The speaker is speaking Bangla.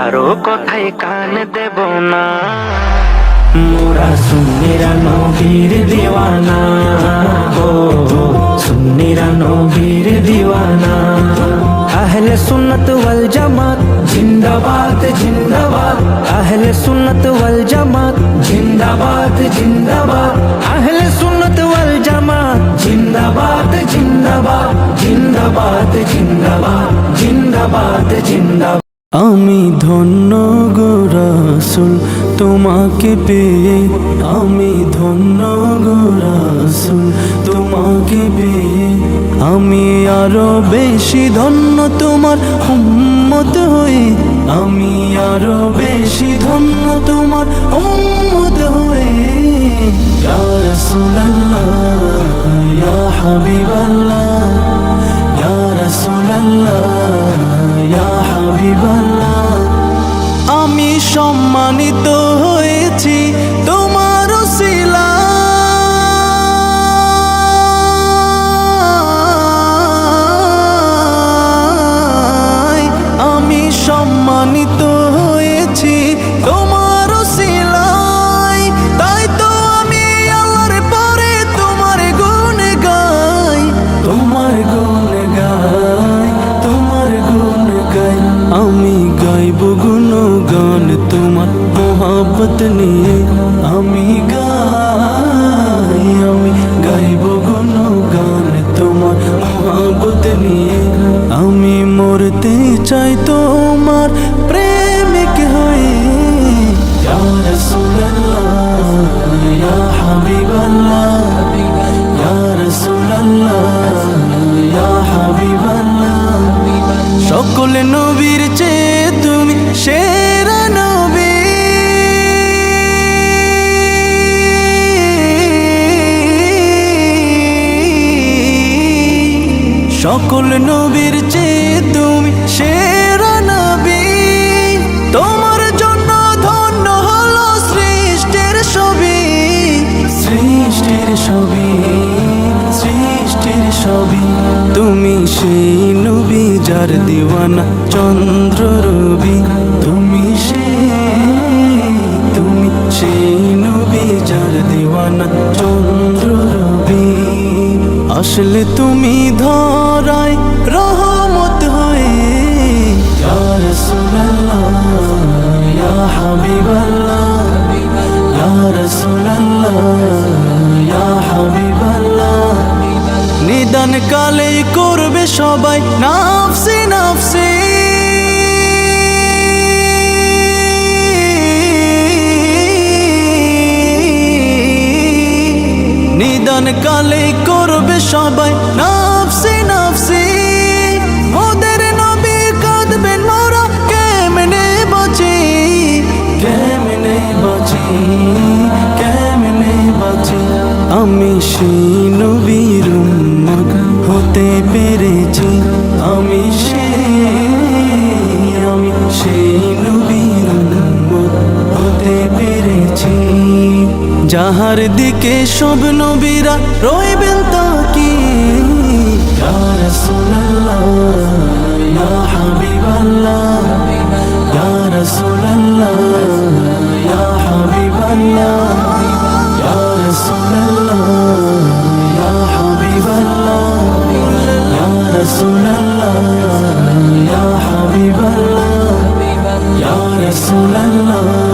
কারো কথায় কান দেব না। মোরা সুন্নিরা নবীর দিওয়ানা, ও সুন্নিরা নবীর দিওয়ানা। আহলে সুন্নত ওয়াল জামাত জিন্দাবাদ জিন্দাবাদ, আহলে সুন্নত ওয়াল জামাত জিন্দাবাদ জিন্দাবাদ, আহলে সুন্নত ওয়াল জামাত জিন্দাবাদ জিন্দাবাদ জিন্দাবাদ জিন্দাবাদ জিন্দাবাদ জিন্দাবাদ। আমি ধন্য গো রাসূল তোমাকে পেয়ে, আমি ধন্য গো রাসূল তোমাকে পেয়ে। আমি আরো বেশি ধন্য তোমার উম্মত হয়ে, আমি আরো বেশি ধন্য তোমার উম্মত হয়ে। ইয়া রাসূলুল্লাহ ইয়া হাবিবাল্লাহ, ইয়া রাসূলুল্লাহ ইয়া হাবিবাল্লাহ। আমি সম্মানিত হয়েছি তোমার উসিলায়, আমি সম্মানিত হয়েছি তোমার উসিলায়। তাই তো আমি আল্লাহর পরে তোমার গুণ গাই, তোমার গুণ গাই, তোমার গুণ গাই। আমি গাইব গুণগান তোমার মোহাব্বত নিয়ে, আমি গাইব গুণগান তোমার মোহাব্বত নিয়ে। আমি মরতে চাই তোমার প্রেমিক হয়ে। ইয়া রাসূলুল্লাহ ইয়া হাবিবাল্লাহ, ইয়া রাসূলুল্লাহ ইয়া হাবিবাল্লাহ। সকল নবীর চেয়ে তুমি সেরা নবী, সকল নবীর চেয়ে তুমি সেরা নবী। তোমার জন্য ধন্য হলো সৃষ্টির ছবি, সৃষ্টির ছবি, সৃষ্টির ছবি। তুমি সেই নবী যার দিওয়ানা চন্দ্র রবি, তুমি সেই নবী যার দিওয়ানা চন্দ্র রবি। আসলে তুমি ধরায় রহমত হয়ে। ইয়া রাসূলুল্লাহ ইয়া হাবিবাল্লাহ, ইয়া রাসূলুল্লাহ ইয়া হাবিবাল্লাহ। নিদান কালে করবে সবাই নাফসি নাফসি, নিদান কালে করবে সবাই নাফসি নাফসি। ওদের নবী কাঁদবেন মোরা কেমনে বাঁচি, কেমনে বাঁচি, কেমনে বাঁচি। আমি সেই নবীর উম্মত হতে পেরেছি, আমি সেই নবীর উম্মত হতে পেরেছি। যাহার দিকে সব নবীরা রইবেন তাকিয়ে। ইয়া রাসূলুল্লাহ ইয়া হাবিবাল্লাহ, ইয়া রাসূলুল্লাহ ইয়া হাবিবাল্লাহ, ইয়া রাসূলুল্লাহ ইয়া হাবিবাল্লাহ, ইয়া রাসূলুল্লাহ ইয়া হাবিবাল্লাহ, ইয়া রাসূলুল্লাহ।